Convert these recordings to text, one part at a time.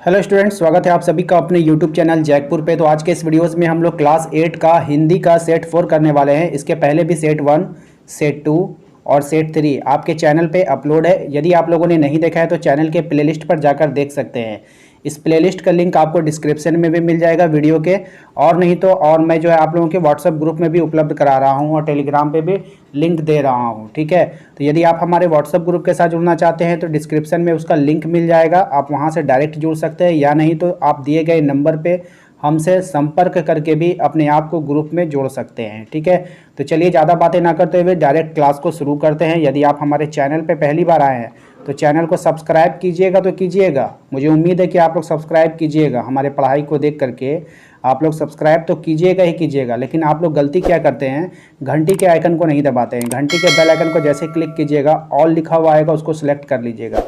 Hello students, स्वागत है आप सभी का अपने यूट्यूब चैनल जैकपुर पे। तो आज के इस वीडियोस में हम लोग क्लास 8 का हिंदी का सेट 4 करने वाले हैं। इसके पहले भी सेट 1, सेट 2 और सेट 3 आपके चैनल पे अपलोड है। यदि आप लोगों ने नहीं देखा है तो चैनल के प्लेलिस्ट पर जाकर देख सकते हैं। इस प्लेलिस्ट का लिंक आपको डिस्क्रिप्शन में भी मिल जाएगा वीडियो के, और नहीं तो और मैं जो है आप लोगों के व्हाट्सएप ग्रुप में भी उपलब्ध करा रहा हूँ और टेलीग्राम पे भी लिंक दे रहा हूँ। ठीक है, तो यदि आप हमारे व्हाट्सएप ग्रुप के साथ जुड़ना चाहते हैं तो डिस्क्रिप्शन में उसका लिंक मिल जाएगा, आप वहाँ से डायरेक्ट जुड़ सकते हैं, या नहीं तो आप दिए गए नंबर पे हमसे संपर्क करके भी अपने आप को ग्रुप में जोड़ सकते हैं। ठीक है, तो चलिए ज़्यादा बातें ना करते हुए डायरेक्ट क्लास को शुरू करते हैं। यदि आप हमारे चैनल पे पहली बार आए हैं तो चैनल को सब्सक्राइब कीजिएगा, तो कीजिएगा, मुझे उम्मीद है कि आप लोग सब्सक्राइब कीजिएगा। हमारे पढ़ाई को देख करके आप लोग सब्सक्राइब तो कीजिएगा ही कीजिएगा, लेकिन आप लोग गलती क्या करते हैं, घंटी के आइकन को नहीं दबाते हैं। घंटी के बेल आइकन को जैसे क्लिक कीजिएगा, ऑल लिखा हुआ आएगा, उसको सिलेक्ट कर लीजिएगा,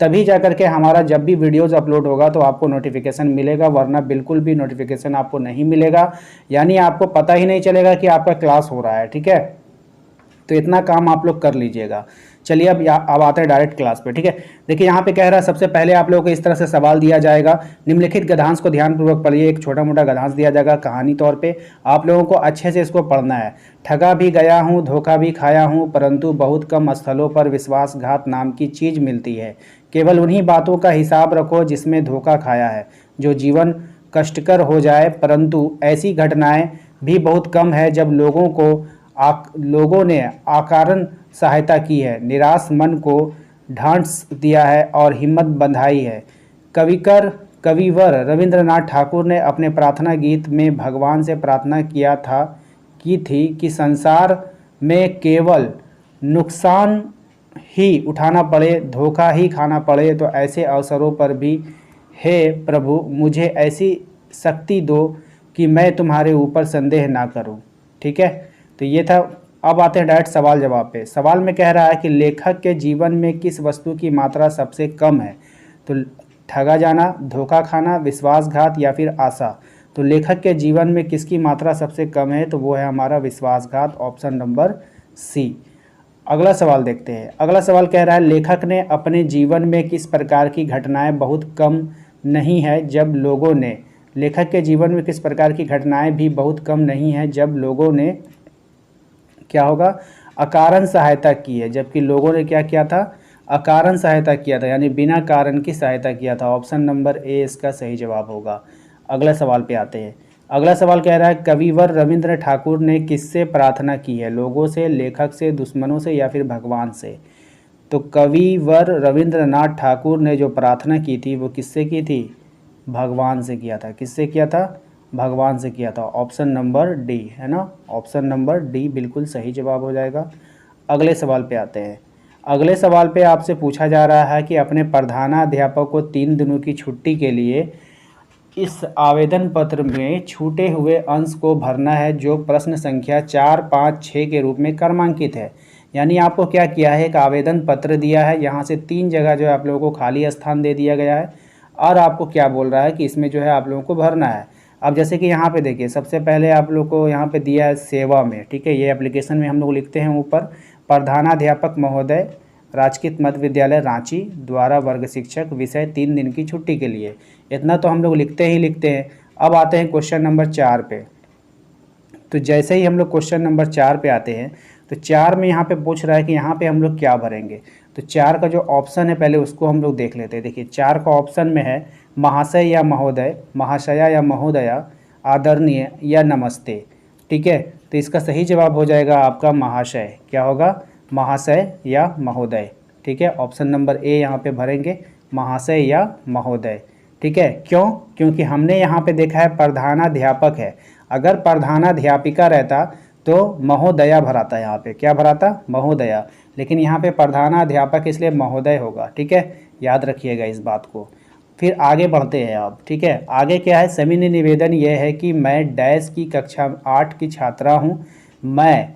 तभी जा करके हमारा जब भी वीडियोज़ अपलोड होगा तो आपको नोटिफिकेशन मिलेगा, वरना बिल्कुल भी नोटिफिकेशन आपको नहीं मिलेगा। यानी आपको पता ही नहीं चलेगा कि आपका क्लास हो रहा है। ठीक है, तो इतना काम आप लोग कर लीजिएगा। चलिए अब आते हैं डायरेक्ट क्लास पे। ठीक है, देखिए यहाँ पे कह रहा है सबसे पहले आप लोगों को इस तरह से सवाल दिया जाएगा, निम्नलिखित गद्यांश को ध्यानपूर्वक पढ़िए। एक छोटा मोटा गद्यांश दिया जाएगा कहानी तौर पे, आप लोगों को अच्छे से इसको पढ़ना है। ठगा भी गया हूँ, धोखा भी खाया हूँ, परंतु बहुत कम स्थलों पर विश्वासघात नाम की चीज़ मिलती है। केवल उन्हीं बातों का हिसाब रखो जिसमें धोखा खाया है। जो जीवन कष्टकर हो जाए, परंतु ऐसी घटनाएं भी बहुत कम है जब लोगों ने अकारण सहायता की है, निराश मन को ढांढस दिया है और हिम्मत बंधाई है। कविवर रविंद्रनाथ ठाकुर ने अपने प्रार्थना गीत में भगवान से प्रार्थना की थी कि संसार में केवल नुकसान ही उठाना पड़े, धोखा ही खाना पड़े, तो ऐसे अवसरों पर भी हे प्रभु मुझे ऐसी शक्ति दो कि मैं तुम्हारे ऊपर संदेह ना करूं। ठीक है, तो ये था। अब आते हैं डायरेक्ट सवाल जवाब पे। सवाल में कह रहा है कि लेखक के जीवन में किस वस्तु की मात्रा सबसे कम है। तो ठगा जाना, धोखा खाना, विश्वासघात या फिर आशा। तो लेखक के जीवन में किसकी मात्रा सबसे कम है, तो वो है हमारा विश्वासघात, ऑप्शन नंबर सी। अगला सवाल देखते हैं। अगला सवाल कह रहा है लेखक ने अपने जीवन में किस प्रकार की घटनाएं बहुत कम नहीं है जब लोगों ने लेखक के जीवन में किस प्रकार की घटनाएं भी बहुत कम नहीं है जब लोगों ने क्या होगा, अकारण सहायता की है। जबकि लोगों ने क्या किया था, अकारण सहायता किया था, यानी बिना कारण की सहायता किया था। ऑप्शन नंबर ए इसका सही जवाब होगा। अगला सवाल पे आते हैं। अगला सवाल कह रहा है कविवर रविंद्र ठाकुर ने किससे प्रार्थना की है, लोगों से, लेखक से, दुश्मनों से या फिर भगवान से। तो कविवर रविंद्रनाथ ठाकुर ने जो प्रार्थना की थी वो किससे की थी, भगवान से किया था। किससे किया था, भगवान से किया था। ऑप्शन नंबर डी है ना, ऑप्शन नंबर डी बिल्कुल सही जवाब हो जाएगा। अगले सवाल पे आते हैं। अगले सवाल पे आपसे पूछा जा रहा है कि अपने प्रधानाध्यापक को 3 दिनों की छुट्टी के लिए इस आवेदन पत्र में छूटे हुए अंश को भरना है जो प्रश्न संख्या 4, 5, 6 के रूप में क्रमांकित है। यानी आपको क्या किया है, एक आवेदन पत्र दिया है, यहाँ से 3 जगह जो है आप लोगों को खाली स्थान दे दिया गया है, और आपको क्या बोल रहा है कि इसमें जो है आप लोगों को भरना है। अब जैसे कि यहाँ पे देखिए, सबसे पहले आप लोग को यहाँ पे दिया है सेवा में। ठीक है, ये एप्लीकेशन में हम लोग लिखते हैं ऊपर, प्रधानाध्यापक महोदय, राजकीय मध्य विद्यालय रांची द्वारा वर्ग शिक्षक, विषय 3 दिन की छुट्टी के लिए। इतना तो हम लोग लिखते ही लिखते हैं। अब आते हैं क्वेश्चन नंबर 4 पे। तो जैसे ही हम लोग क्वेश्चन नंबर 4 पे आते हैं तो 4 में यहाँ पे पूछ रहा है कि यहाँ पे हम लोग क्या भरेंगे। तो 4 का जो ऑप्शन है पहले उसको हम लोग देख लेते हैं। देखिए 4 का ऑप्शन में है महाशय या महोदय, महाशया या महोदया, आदरणीय या नमस्ते। ठीक है, तो इसका सही जवाब हो जाएगा आपका महाशय। क्या होगा, महाशय या महोदय। ठीक है, ऑप्शन नंबर ए यहाँ पे भरेंगे, महाशय या महोदय। ठीक है, क्यों, क्योंकि हमने यहाँ पे देखा है प्रधानाध्यापक है, अगर प्रधानाध्यापिका रहता तो महोदया भराता, यहाँ पे क्या भराता, महोदया, लेकिन यहाँ पे प्रधानाध्यापक इसलिए महोदय होगा। ठीक है, याद रखिएगा इस बात को। फिर आगे बढ़ते हैं आप। ठीक है, आगे क्या है, सविनय निवेदन यह है कि मैं डैश की कक्षा 8 की छात्रा हूँ। मैं,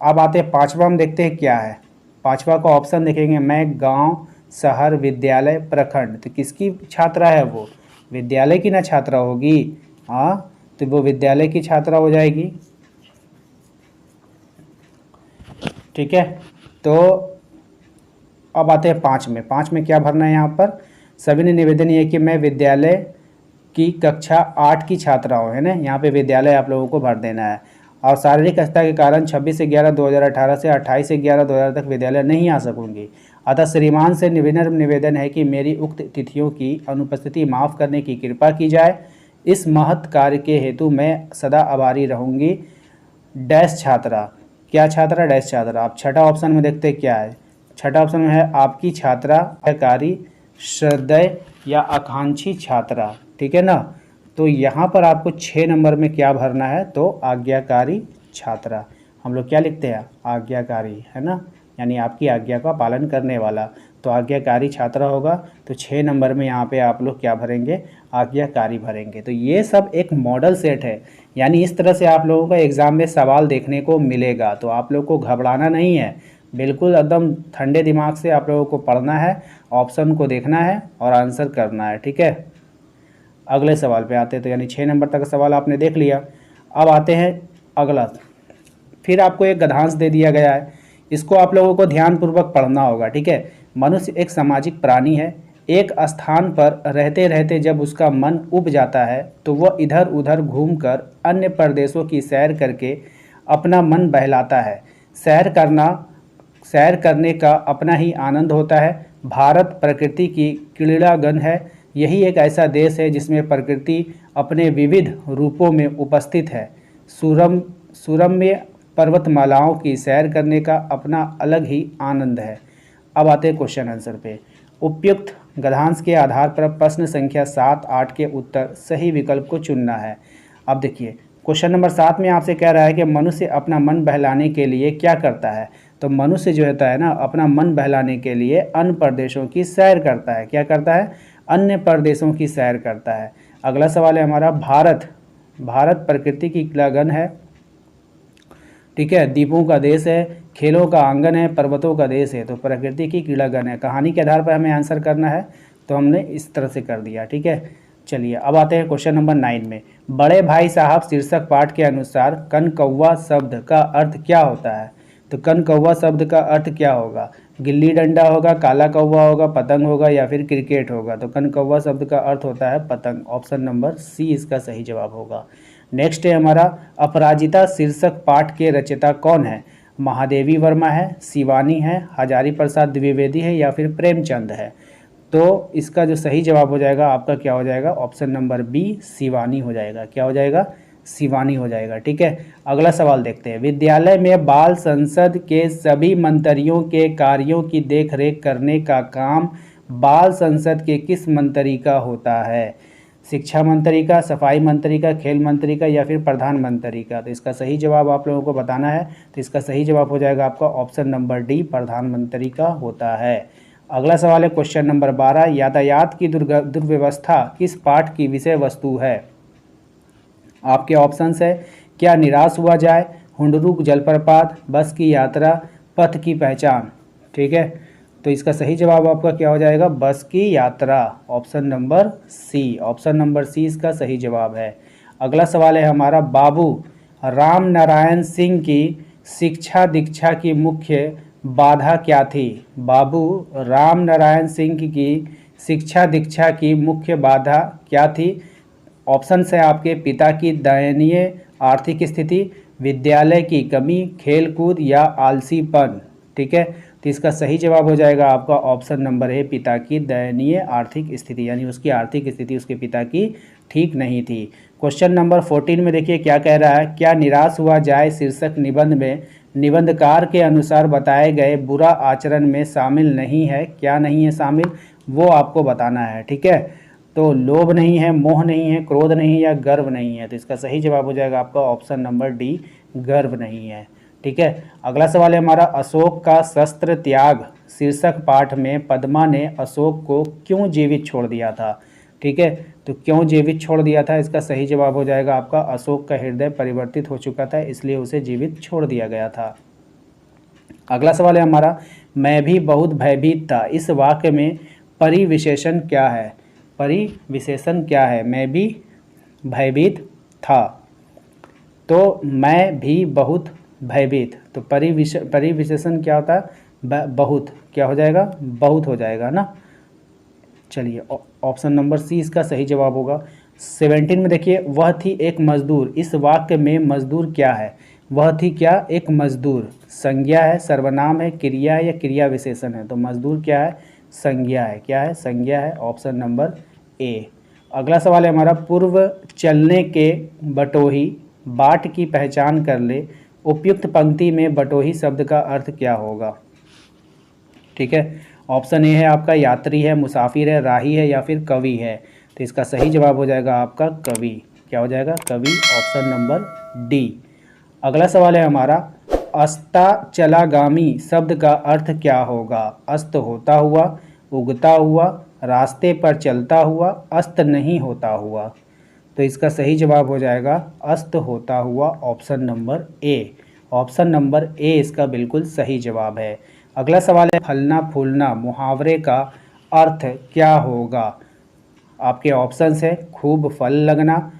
अब आते हैं 5वां, हम देखते हैं क्या है। 5वां का ऑप्शन देखेंगे, मैं गांव, शहर, विद्यालय, प्रखंड। तो किसकी छात्रा है वो, विद्यालय की ना छात्रा होगी। हाँ, तो वो विद्यालय की छात्रा हो जाएगी। ठीक है, तो अब आते हैं 5 में। 5 में क्या भरना है यहाँ पर, सभी ने निवेदन ये कि मैं विद्यालय की कक्षा 8 की छात्रा हूँ, है ना, यहाँ पे विद्यालय आप लोगों को भर देना है। और शारीरिक अस्था के कारण 26/11/2018 से 28/11/2000 तक विद्यालय नहीं आ सकूंगी। अतः श्रीमान से विनम्र निवेदन है कि मेरी उक्त तिथियों की अनुपस्थिति माफ़ करने की कृपा की जाए। इस महत् कार्य के हेतु मैं सदा आभारी रहूंगी। डैश छात्रा, क्या छात्रा, डैश छात्रा। आप छठा ऑप्शन में देखते हैं क्या है। छठा ऑप्शन में है आपकी छात्रा, आज्ञाकारी, श्रद्धेय या आकांक्षी छात्रा, ठीक है ना। तो यहाँ पर आपको 6 नंबर में क्या भरना है, तो आज्ञाकारी छात्रा। हम लोग क्या लिखते हैं, आज्ञाकारी, है ना, यानी आपकी आज्ञा का पालन करने वाला। तो आज्ञाकारी छात्रा होगा, तो 6 नंबर में यहाँ पे आप लोग क्या भरेंगे, आज्ञाकारी भरेंगे। तो ये सब एक मॉडल सेट है, यानी इस तरह से आप लोगों को एग्ज़ाम में सवाल देखने को मिलेगा। तो आप लोग को घबराना नहीं है, बिल्कुल एकदम ठंडे दिमाग से आप लोगों को पढ़ना है, ऑप्शन को देखना है और आंसर करना है, ठीक है। अगले सवाल पे आते हैं। तो यानी 6 नंबर तक का सवाल आपने देख लिया। अब आते हैं अगला। फिर आपको एक गद्यांश दे दिया गया है, इसको आप लोगों को ध्यानपूर्वक पढ़ना होगा, ठीक है। मनुष्य एक सामाजिक प्राणी है। एक स्थान पर रहते रहते जब उसका मन उब जाता है तो वह इधर उधर घूमकर अन्य प्रदेशों की सैर करके अपना मन बहलाता है। सैर करने का अपना ही आनंद होता है। भारत प्रकृति की क्रीड़ागन है। यही एक ऐसा देश है जिसमें प्रकृति अपने विविध रूपों में उपस्थित है। सुरम्य पर्वतमालाओं की सैर करने का अपना अलग ही आनंद है। अब आते हैं क्वेश्चन आंसर पे। उपयुक्त गद्यांश के आधार पर प्रश्न संख्या 7, 8 के उत्तर सही विकल्प को चुनना है। अब देखिए क्वेश्चन नंबर 7 में आपसे कह रहा है कि मनुष्य अपना मन बहलाने के लिए क्या करता है। तो मनुष्य जो होता है ना, अपना मन बहलाने के लिए अन्य प्रदेशों की सैर करता है। क्या करता है, अन्य प्रदेशों की सैर करता है। अगला सवाल है हमारा, भारत प्रकृति की क्रीड़ागन है, ठीक है, द्वीपों का देश है, खेलों का आंगन है, पर्वतों का देश है। तो प्रकृति की क्रीड़ागन है। कहानी के आधार पर हमें आंसर करना है, तो हमने इस तरह से कर दिया, ठीक है। चलिए अब आते हैं क्वेश्चन नंबर 9 में। बड़े भाई साहब शीर्षक पाठ के अनुसार कनकौवा शब्द का अर्थ क्या होता है। तो कनकौवा शब्द का अर्थ क्या होगा, गिल्ली डंडा होगा, काला कौवा होगा, पतंग होगा या फिर क्रिकेट होगा। तो कनकौवा शब्द का अर्थ होता है पतंग। ऑप्शन नंबर सी इसका सही जवाब होगा। नेक्स्ट है हमारा, अपराजिता शीर्षक पाठ के रचयिता कौन है। महादेवी वर्मा है, शिवानी है, हजारी प्रसाद द्विवेदी है या फिर प्रेमचंद है। तो इसका जो सही जवाब हो जाएगा आपका क्या हो जाएगा, ऑप्शन नंबर बी शिवानी हो जाएगा। क्या हो जाएगा, शिवानी हो जाएगा, ठीक है। अगला सवाल देखते हैं। विद्यालय में बाल संसद के सभी मंत्रियों के कार्यों की देखरेख करने का काम बाल संसद के किस मंत्री का होता है। शिक्षा मंत्री का, सफाई मंत्री का, खेल मंत्री का या फिर प्रधानमंत्री का। तो इसका सही जवाब आप लोगों को बताना है। तो इसका सही जवाब हो जाएगा आपका ऑप्शन नंबर डी, प्रधानमंत्री का होता है। अगला सवाल है क्वेश्चन नंबर 12, यातायात की दुर्व्यवस्था किस पाठ की विषय वस्तु है। आपके ऑप्शंस है, क्या निराश हुआ जाए, हुंडरू जलप्रपात, बस की यात्रा, पथ की पहचान, ठीक है। तो इसका सही जवाब आपका क्या हो जाएगा, बस की यात्रा। Option number C, option number C इसका सही जवाब है। अगला सवाल है हमारा, बाबू राम नारायण सिंह की शिक्षा दीक्षा की मुख्य बाधा क्या थी। बाबू राम नारायण सिंह की शिक्षा दीक्षा की मुख्य बाधा क्या थी। ऑप्शन है आपके, पिता की दयनीय आर्थिक स्थिति, विद्यालय की कमी, खेलकूद या आलसीपन, ठीक है। तो इसका सही जवाब हो जाएगा आपका ऑप्शन नंबर ए, पिता की दयनीय आर्थिक स्थिति, यानी उसकी आर्थिक स्थिति उसके पिता की ठीक नहीं थी। क्वेश्चन नंबर 14 में देखिए क्या कह रहा है, क्या निराश हुआ जाए शीर्षक निबंध में निबंधकार के अनुसार बताए गए बुरा आचरण में शामिल नहीं है। क्या नहीं है शामिल, वो आपको बताना है, ठीक है। तो लोभ नहीं है, मोह नहीं है, क्रोध नहीं है या गर्व नहीं है। तो इसका सही जवाब हो जाएगा आपका ऑप्शन नंबर डी, गर्व नहीं है, ठीक है। अगला सवाल है हमारा, अशोक का शस्त्र त्याग शीर्षक पाठ में पद्मा ने अशोक को क्यों जीवित छोड़ दिया था, ठीक है। तो क्यों जीवित छोड़ दिया था, इसका सही जवाब हो जाएगा आपका, अशोक का हृदय परिवर्तित हो चुका था इसलिए उसे जीवित छोड़ दिया गया था। अगला सवाल है हमारा, मैं भी बहुत भयभीत था इस वाक्य में परिविशेषण क्या है। परिविशेषण क्या है, मैं भी भयभीत था। तो मैं भी बहुत भयभीत, तो परिविशेषण क्या होता है, बहुत, क्या हो जाएगा, बहुत हो जाएगा ना। चलिए ऑप्शन नंबर सी इसका सही जवाब होगा। 17 में देखिए, वह थी एक मजदूर। इस वाक्य में मजदूर क्या है? वह थी क्या? एक मजदूर। संज्ञा है, सर्वनाम है, क्रिया है या क्रिया विशेषण है? तो मजदूर क्या है? संज्ञा है। क्या है? संज्ञा है। Option number A. अगला सवाल है हमारा, पूर्व चलने के बटोही बाट की पहचान कर ले। उपयुक्त पंक्ति में बटोही शब्द का अर्थ क्या होगा? ठीक है, ऑप्शन ए है आपका यात्री है, मुसाफिर है, राही है या फिर कवि है। तो इसका सही जवाब हो जाएगा आपका कवि। क्या हो जाएगा? कवि। Option number D. अगला सवाल है हमारा, अस्ताचलागामी शब्द का अर्थ क्या होगा? अस्त होता हुआ, उगता हुआ, रास्ते पर चलता हुआ, अस्त नहीं होता हुआ। तो इसका सही जवाब हो जाएगा अस्त होता हुआ। Option number A. Option number A इसका बिल्कुल सही जवाब है। अगला सवाल है, फलना फूलना मुहावरे का अर्थ क्या होगा? आपके ऑप्शंस है, खूब फल लगना,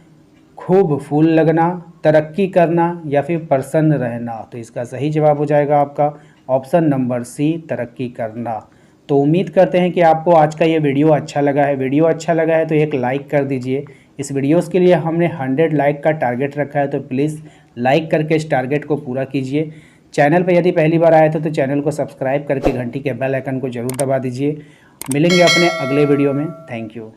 खूब फूल लगना, तरक्की करना या फिर प्रसन्न रहना। तो इसका सही जवाब हो जाएगा आपका ऑप्शन नंबर सी, तरक्की करना। तो उम्मीद करते हैं कि आपको आज का ये वीडियो अच्छा लगा है। वीडियो अच्छा लगा है तो एक लाइक कर दीजिए। इस वीडियोस के लिए हमने 100 लाइक का टारगेट रखा है, तो प्लीज़ लाइक करके इस टारगेट को पूरा कीजिए। चैनल पर यदि पहली बार आए थे तो चैनल को सब्सक्राइब करके घंटी के बेल आइकन को जरूर दबा दीजिए। मिलेंगे अपने अगले वीडियो में। Thank you.